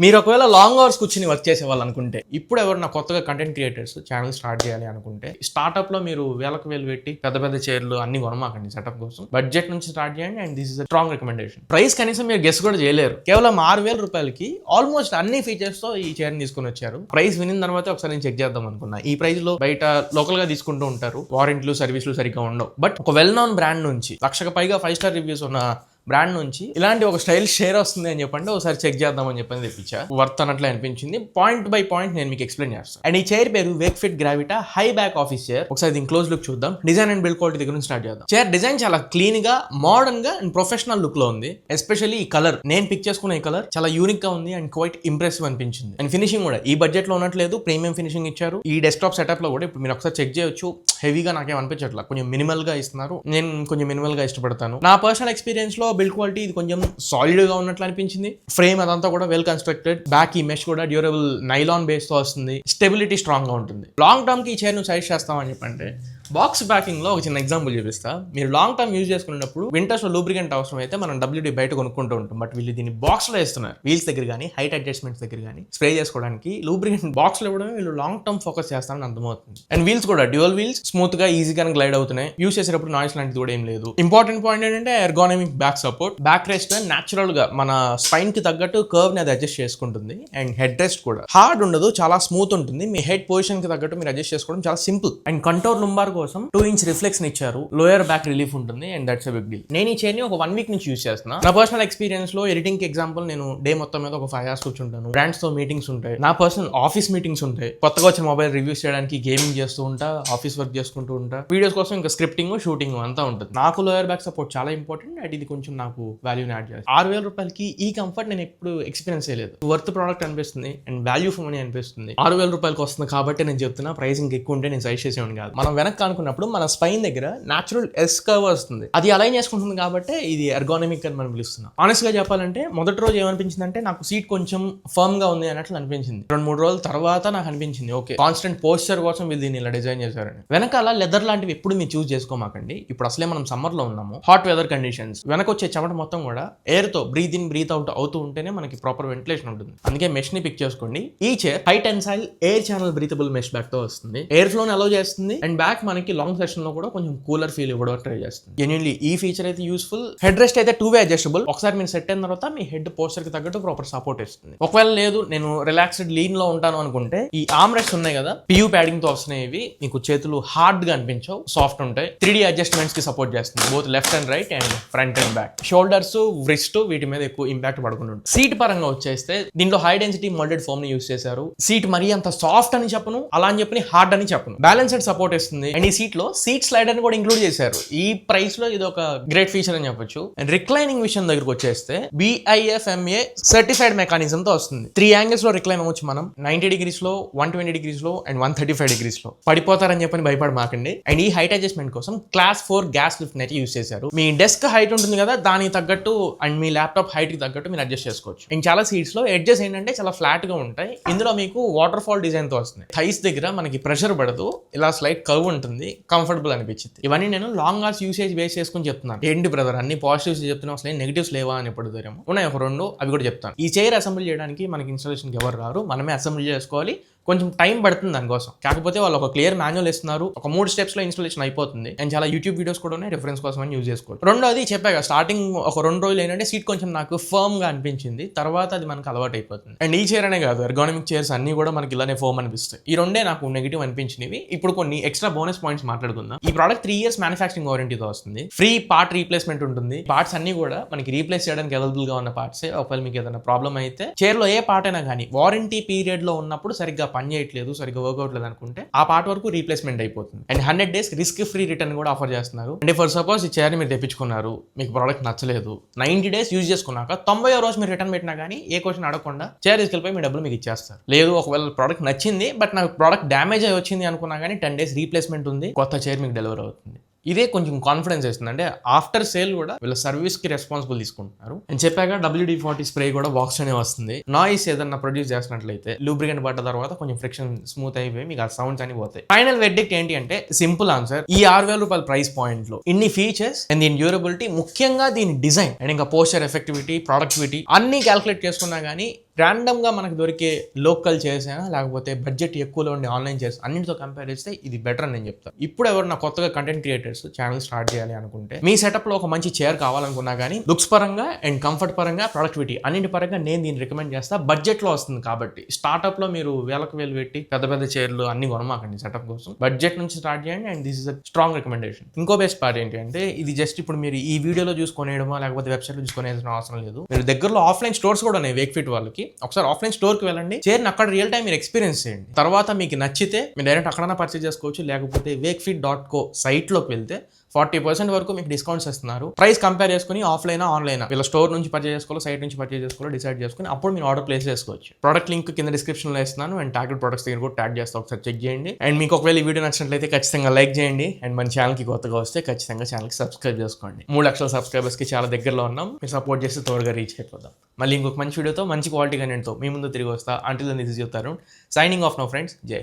మీరు ఒకవేళ long hours కూర్చుని వర్క్ చేసే వాళ్ళు అనుకుంటే, ఇప్పుడు ఎవరైనా కొత్తగా కంటెంట్ క్రియేటర్స్ ఛానల్ స్టార్ట్ చేయాలి అనుకుంటే, స్టార్ట్అప్ లో మీరు వేలకు వేలు పెట్టి పెద్ద పెద్ద చైర్లు అన్ని కొనమాకండి సెటప్ కోసం. బడ్జెట్ నుంచి స్టార్ట్ చేయండి and this is strong recommendation. Price కనీసం మీరు గెస్ కూడా చేయలేరు. కేవలం 6,000 రూపాయలకి ఆల్మోస్ట్ అన్ని ఫీచర్స్ తో ఈ చైర్ తీసుకుని వచ్చారు. ప్రైస్ వినిన తర్వాత ఒకసారి నేను చెక్ చేద్దాం అనుకున్నా. ఈ ప్రైస్ లో బయట లోకల్ గా తీసుకుంటూ ఉంటారు, వారంటీలు సర్వీసులు సరిగ్గా ఉండవు. బట్ ఒక వెల్ నోన్ బ్రాండ్ నుంచి 1,00,000 పైగా 5 స్టార్ రివ్యూస్ ఉన్న బ్రాండ్ నుంచి ఇలాంటి ఒక స్టైల్ షేర్ వస్తుంది అని చెప్పండి, ఒకసారి చెక్ చేద్దామని చెప్పని తెప్పించా. వర్త్ అన్నట్లే అనిపించింది. పాయింట్ బై పాయింట్ నేను మీకు ఎక్స్ప్లెయిన్ చేస్తాను. అండ్ ఈ చైర్ పేరు Wakefit Gravita high back office chair. ఒకసారి దీని క్లోజ్ లుక్ చూద్దాం. డిజైన్ అండ్ బిల్డ్ క్వాలిటీ దగ్గర నుంచి స్టార్ట్ చేద్దాం. చైర్ డిజైన్ చాలా క్లీన్ గా, మోడర్న్ గా అండ్ ప్రొఫెషనల్ లుక్ లో ఉంది. ఎస్పెషల్లీ ఈ కలర్, నేను పిక్ చేసుకున్న ఈ కలర్ చాలా యూనిక్ గా ఉంది అండ్ క్వైట్ ఇంప్రెసివ్ అనిపించింది. అండ్ ఫినిషింగ్ కూడా ఈ బడ్జెట్ లో ఉన్నట్లేదు, ప్రీమియం ఫినిషింగ్ ఇచ్చారు. ఈ డెస్క్టాప్ సెటప్ లో కూడా ఇప్పుడు మీరు ఒకసారి చెక్ చేయొచ్చు. హెవీగా నాకేం అనిపించట్లా, కొంచెం మినిమల్ గా ఇస్తున్నారు. నేను కొంచెం మినిమల్ గా ఇష్టపడతాను. నా పర్సనల్ ఎక్స్పీరియన్స్ లో బిల్డ్ క్వాలిటీ ఇది కొంచెం సాలిడ్ గా ఉన్నట్లు అనిపించింది. ఫ్రేమ్ అదంతా కూడా వెల్ కన్స్ట్రక్టెడ్. బ్యాక్ ఈ మెష్ కూడా డ్యూరబుల్ నైలాన్ బేస్ తో వస్తుంది. స్టెబిలిటీ స్ట్రాంగ్ గా ఉంటుంది. లాంగ్ టర్మ్ కి ఈ చైర్ ను సజెస్ట్ చేస్తామని చెప్పంటే, బాక్స్ ప్యాకింగ్ లో ఒక చిన్న ఎగ్జాంపుల్ చూపిస్తా. మీరు లాంగ్ టర్మ్ యూజ్ చేసుకున్నప్పుడు వింటర్స్ లో లూబ్రికెంట్ అవసరం అయితే మనం WD బయట కొనుక్కుంటూ ఉంటాం. బట్ వీళ్ళు దీన్ని బాక్స్ లో వేస్తున్నారు. వీల్స్ దగ్గర కానీ, హైట్ అడ్జస్ట్మెంట్స్ దగ్గర కానీ స్ప్రే చేసుకోవడానికి లూబ్రికెంట్ బాక్స్ లో ఇవ్వడం వీళ్ళు లాంగ్ టర్మ్ ఫోకస్ చేస్తారని అర్థమవుతుంది. అండ్ వీల్స్ కూడా డ్యూయల్ వీల్స్, స్మూత్ గా ఈజీగా గ్లైడ్ అవుతున్నాయి. యూజ్ చేసేటప్పుడు నాయిస్ లాంటిది కూడా ఏం లేదు. ఇంపార్టెంట్ పాయింట్ ఏంటంటే ergonomic back support. Back rest natural గా మన స్పైన్ కి తగ్గట్టు కర్వ్ ని అది అడ్జస్ట్ చేసుకుంటుంది. అండ్ హెడ్ రెస్ట్ కూడా హార్డ్ ఉండదు, చాలా స్మూత్ ఉంటుంది. మీ హెడ్ పొజిషన్ కి తగ్గట్టు మీరు అడ్జస్ట్ చేసుకోవడం చాలా సింపుల్. అండ్ కంటోర్ లుంబార్ కోసం 2-inch రిఫ్లెక్స్ ఇచ్చారు. లోయర్ బ్యాక్ రిలీఫ్ ఉంటుంది and that's a big deal. నేను ఈ చైర్ ని ఒక 1 వీక్ నుంచి యూజ్ చేస్తున్నా. నా పర్సనల్ ఎక్స్పీరియన్స్ లో ఎడిటింగ్ కి ఎగ్జాంపుల్ నేను డే మొత్తం మీద ఒక 5 hours కూర్చుంటాను. బ్రాండ్స్ తో మీటింగ్స్ ఉంటాయి, నా పర్సనల్ ఆఫీస్ మీటింగ్స్ ఉంటాయి. కొత్తగా వచ్చిన మొబైల్ రివ్యూస్ చేయడానికి గేమింగ్ చేస్తూ ఉంటా, ఆఫీస్ వర్క్ చేసుకుంటూ ఉంటా, వీడియోస్ కోసం ఇంకా స్క్రిప్టింగ్ షూటింగ్ అంతా ఉంటుంది. నాకు లోయర్ బ్యాక్ సపోర్ట్ చాలా ఇంపార్టెంట్ అండ్ ఇది కొంచెం నాకు వాల్యూని యాడ్ చేస్తుంది. 6,000 రూపాయలకి ఈ కంఫర్ట్ నేను ఎప్పుడు ఎక్స్పీరియన్స్ చేయలేదు. వర్త్ ప్రోడక్ట్ అనిపిస్తుంది అండ్ వాల్యూ ఫర్ మనీ అనిపిస్తుంది. 6,000 రూపాయలకి వస్తుంది కాబట్టి నేను చెప్తున్నా. ప్రైసింగ్ ఎక్కువ ఉంటే నేను సజెస్ట్ చేసేవాడిని కాదు. మనం వెనక్కి అనుకున్నప్పుడు మన స్పైన్ దగ్గర న్యాచురల్ ఎస్ కర్వ్ వస్తుంది, అది అలైన్ చేసుకుంటుంది కాబట్టి ఇది ఎర్గోనమిక్ అని మనం పిలుస్తున్నాం. ఆనెస్ట్ గా చెప్పాలంటే మొదటి రోజు ఏమనిపించింది అంటే నాకు సీట్ కొంచెం ఫర్మ్ గా ఉంది అన్నట్లు అనిపించింది. 2-3 రోజుల తర్వాత నాకు అనిపించింది ఓకే, కాన్స్టెంట్ పోస్చర్ కోసం వీళ్ళు దీన్ని ఇలా డిజైన్ చేశారని. వెనకాల లెదర్ లాంటివి ఎప్పుడు మీరు చూస్ చేసుకోమాకండి. ఇప్పుడు అసలే మనం సమ్మర్ లో ఉన్నాము, హాట్ వెదర్ కండిషన్స్. వెనక వచ్చే చెమట మొత్తం కూడా ఎయిర్ తో బ్రీత్ ఇన్ బ్రీత్ అవుట్ అవుతూ ఉంటేనే మనకి ప్రాపర్ వెంటిలేషన్ ఉంటుంది. అందుకే మెష్ ని పిక్ చేసుకోండి. ఈ chair high tensile air channel breathable mesh back తో వస్తుంది. ఎయిర్ ఫ్లో ని అలౌ చేస్తుంది అండ్ బ్యాక్ మనకి లాంగ్ సెషన్ లో కూడా కొంచెం కూలర్ ఫీల్ ఇవ్వడం ట్రై చేస్తుంది. జెన్యూన్లీ ఈ ఫీచర్ అయితే యూస్ఫుల్. హెడ్ రెస్ట్ అయితే 2-way అడ్జస్టబుల్. ఒకసారి మీరు సెట్ అయిన తర్వాత మీ హెడ్ పోస్చర్ కి తగ్గట్టు ప్రాపర్ సపోర్ట్ ఇస్తుంది. ఒకవేళ లేదు నేను రిలాక్స్డ్ లీన్ లో ఉంటాను అనుకుంటే ఈ ఆర్మ్ రెస్ట్ ఉన్నాయి కదా, PU ప్యాడింగ్ తో వస్తున్నాయి. ఇవి మీకు చేతులు హార్డ్ గా అనిపించవు, సాఫ్ట్ ఉంటాయి. 3D అడ్జస్ట్మెంట్స్ కి సపోర్ట్ చేస్తుంది, both left and right and front and back. Shoulders, wrist వీటి మీద ఎక్కువ ఇంపాక్ట్ పడకుండా ఉంటుంది. సీట్ పరంగా వచ్చేస్తే దీంట్లో హై డెన్సిటీ మోల్డెడ్ ఫోమ్ ని యూస్ చేశారు. సీట్ మరీ అంత సాఫ్ట్ అని చెప్పను, అలా అని చెప్పి హార్డ్ అని చెప్పను, బ్యాలెన్స్డ్ సపోర్ట్ ఇస్తుంది. అండ్ ఈ సీట్ లో సీట్ స్లైడర్ ని కూడా ఇంక్లూడ్ చేశారు. ఈ ప్రైస్ లో ఇది ఒక గ్రేట్ ఫీచర్ అని చెప్పొచ్చు. అండ్ రిక్లైనింగ్ విషయం దగ్గరకు వచ్చేస్తే BIFMA సర్టిఫైడ్ మెకానిజం తో వస్తుంది. 3 angles లో రిక్లైన్ అవ్వచ్చు మనం, 90 degrees లో, 120 degrees లో అండ్ 135 degrees లో. పడిపోతారని చెప్పని భయపడమాకండి. అండ్ ఈ హైట్ అడ్జస్ట్మెంట్ కోసం Class 4 గ్యాస్ లిఫ్ట్ అయితే యూస్ చేశారు. మీ డెస్క్ హైట్ ఉంటుంది కదా, దానికి తగ్గట్టు అండ్ మీ ల్యాప్టాప్ హైట్ కి తగ్గట్టు మీరు అడ్జస్ట్ చేసుకోవచ్చు. అండ్ చాలా సీట్స్ లో ఎడ్జెస్ ఏంటంటే చాలా ఫ్లాట్ గా ఉంటాయి. ఇందులో మీకు వాటర్ ఫాల్ డిజైన్ తో వస్తుంది. థైస్ దగ్గర మనకి ప్రెషర్ పడదు, ఇలా స్లైట్ కర్వ్ ఉంటుంది, కంఫర్టబుల్ అనిపించింది. ఇవన్నీ నేను లాంగ్ అవర్స్ యూసేజ్ బేస్ చేసుకుని చెప్తున్నాను. ఏంటి బ్రదర్ అన్ని పాజిటివ్స్ చెప్తున్నాం, అసలు నెగిటివ్స్ లేవా అని పడుతారేమో. ఉన్నాయి ఒక 2, అవి కూడా చెప్తాను. ఈ చైర్ అసెంబ్లీ చేయడానికి మనకి ఇన్స్టాలేషన్కి ఎవరు రారు, మనమే అసెంబ్లీ చేసుకోవాలి. కొంచెం టైం పడుతుంది దానికోసం. కాకపోతే వాళ్ళు ఒక క్లియర్ మాన్యువల్ ఇస్తున్నారు, ఒక 3 steps లో ఇన్స్టాలేషన్ అయిపోతుంది. అండ్ చాలా యూట్యూబ్ వీడియోస్ కూడా ఉన్నాయి, రిఫరెన్స్ కోసం అని యూజ్ చేసుకోవాలి. రెండోది చెప్పాక స్టార్టింగ్ ఒక 2 రోజులు ఏంటంటే సీట్ కొంచెం నాకు ఫర్మ్ గా అనిపించింది, తర్వాత అది మనకు అలవాటు అయిపోతుంది. అండ్ ఈ చైర్ అనే కాదు, ఎర్గోనమిక్ చైర్స్ అన్ని కూడా మనకి ఇలానే ఫర్మ్ అనిపిస్తాయి. ఈ రెండే నాకు నెగిటివ్ అనిపించినవి. ఇప్పుడు కొన్ని ఎక్స్ట్రా బోనస్ పాయింట్స్ మాట్లాడుకుందాం. ఈ ప్రోడక్ట్ 3 years మ్యానుఫ్యాక్చరింగ్ వారంటీతో వస్తుంది. ఫ్రీ పార్ట్ రీప్లేస్మెంట్ ఉంటుంది. పార్ట్స్ అన్ని కూడా మనకి రీప్లేస్ చేయడానికి అవైలబుల్ గా ఉన్న పార్ట్స్. ఒకవేళ మీకు ఏదైనా ప్రాబ్లం అయితే చైర్ లో ఏ పార్ట్ అయినా కానీ వారంటీ పీరియడ్ లో ఉన్నప్పుడు సరిగ్గా పని చేయట్లేదు, సరిగ్గా వర్కౌట్ లేదు అనుకుంటే ఆ పార్ట్ వరకు రీప్లేస్మెంట్ అయిపోతుంది. And 100 days risk free return కూడా ఆఫర్ చేస్తున్నారు. అంటే ఫర్ సపోజ్ ఈ చైర్ మీరు తెప్పించుకున్నారు, మీకు ప్రోడక్ట్ నచ్చలేదు, 90 days యూజ్ చేసుకున్నాక 90వ రోజు మీరు రిటర్న్ పెట్టినా కానీ ఏ క్వశ్చన్ అడగకుండా చైర్ తీసుకెళ్ళిపోయి మీ డబ్బులు మీకు ఇచ్చేస్తారు. లేదు ఒకవేళ ప్రోడక్ట్ నచ్చింది బట్ నాకు ప్రోడక్ట్ డ్యామేజ్ అయి వచ్చింది అనుకున్నా కానీ 10 days రీప్లేస్మెంట్ ఉంది, కొత్త చైర్ మీకు డెలివర్ అవుతుంది. ఇదే కొంచెం కాన్ఫిడెన్స్ ఇస్తుంది. అంటే ఆఫ్టర్ సేల్ కూడా వీళ్ళ సర్వీస్ కి రెస్పాన్సిబుల్ తీసుకుంటున్నారు. అని చెప్పాక WD-40 స్ప్రే కూడా బాక్స్ అనే వస్తుంది. నాయిస్ ఏదన్నా ప్రొడ్యూస్ చేసినట్లయితే లూబ్రికెంట్ పడ్డ తర్వాత కొంచెం ఫ్రిక్షన్ స్మూత్ అయిపోయి మీకు ఆ సౌండ్స్ అని పోతాయి. ఫైనల్ వెర్డిక్ట్ ఏంటి అంటే సింపుల్ ఆన్సర్, ఈ 6,000 రూపాయల ప్రైస్ పాయింట్ లో ఇన్ని ఫీచర్స్ అండ్ దీని డ్యూరబిలిటీ, ముఖ్యంగా దీని డిజైన్ అండ్ ఇంకా పోస్చర్ ఎఫెక్టివిటీ, ప్రొడక్టివిటీ అన్ని క్యాల్కులేట్ చేసుకున్నా కానీ ర్యాండమ్ గా మనకు దొరికే లోకల్ చైర్స్ అయినా లేకపోతే బడ్జెట్ ఎక్కువలో ఉండే ఆన్లైన్ చైర్స్ అన్నింటితో కంపేర్ చేస్తే ఇది బెటర్ అని నేను చెప్తాను. ఇప్పుడు ఎవరైనా కొత్తగా కంటెంట్ క్రియేటర్స్ ఛానల్ స్టార్ట్ చేయాలి అనుకుంటే, మీ సెటప్ లో ఒక మంచి చైర్ కావాలనుకున్నా కానీ లుక్స్ పరంగా అండ్ కంఫర్ట్ పరంగా ప్రొడక్టివిటీ అన్నింటి పరంగా నేను దీన్ని రికమెండ్ చేస్తా. బడ్జెట్ లో వస్తుంది కాబట్టి స్టార్ట్అప్ లో మీరు వేలకు వేలు పెట్టి పెద్ద పెద్ద చైర్లు అన్ని కొనమాకండి సెటప్ కోసం. బడ్జెట్ నుంచి స్టార్ట్ చేయండి and this is a strong recommendation. ఇంకో బెస్ట్ పార్ట్ ఏంటి అంటే, ఇది జస్ట్ ఇప్పుడు మీరు ఈ వీడియోలో చూసుకునేయడమో లేకపోతే వెబ్సైట్ లో చూసుకునేసిన అవసరం లేదు. మీరు దగ్గరలో ఆఫ్లైన్ స్టోర్స్ కూడా ఉన్నాయి వేక్ ఫిట్ వాళ్ళకి. ఒకసారి ఆఫ్లైన్ స్టోర్ కి వెళ్ళండి, చైర్ని అక్కడ రియల్ టైం మీరు ఎక్స్పీరియన్స్ చేయండి. తర్వాత మీకు నచ్చితే మీరు డైరెక్ట్ అక్కడన్నా పర్చేస్ చేసుకోవచ్చు, లేకపోతే wakefit.co సైట్ లోకి వెళ్తే 40% వరకు మీకు డిస్కౌంట్స్ ఇస్తున్నారు. ప్రైస్ కంపేర్ చేసుకుని ఆఫ్లైన్ ఆన్లైన్ వీళ్ళ స్టోర్ నుంచి పర్చేస్ చేసుకోవాలి, సైట్ నుంచి పర్చేస్ చేసుకోవాలి డిసైడ్ చేసుకుని అప్పుడు మీరు ఆర్డర్ ప్లేస్ చేసుకోవచ్చు. ప్రొడక్ట్ లింక్ కింద డిస్క్రిప్షన్ లో ఇస్తున్నాను అండ్ టార్గెట్ ప్రొడక్ట్స్ దగ్గర కూడా ట్యాగ్ చేస్తా, ఒకసారి చెక్ చేయండి. అండ్ మీకు ఒకవేళ ఈ వీడియో నచ్చినట్లయితే ఖచ్చితంగా లైక్ చేయండి అండ్ మన ఛానల్కి కొత్తగా వస్తే ఖచ్చితంగా ఛానల్కి సబ్స్క్రైబ్ చేసుకోండి. 3 లక్షల సబ్స్క్రైబర్స్కి చాలా దగ్గరలో ఉన్నాం. మీరు సపోర్ట్ చేస్తే త్వరగా రీచ్ అయిపోదాం. మళ్ళీ ఇంకొక మంచి వీడియోతో మంచి క్వాలిటీ కంటెంట్తో మీ ముందు తిరిగి వస్తా. Until then this is your Tarun signing off now friends. జై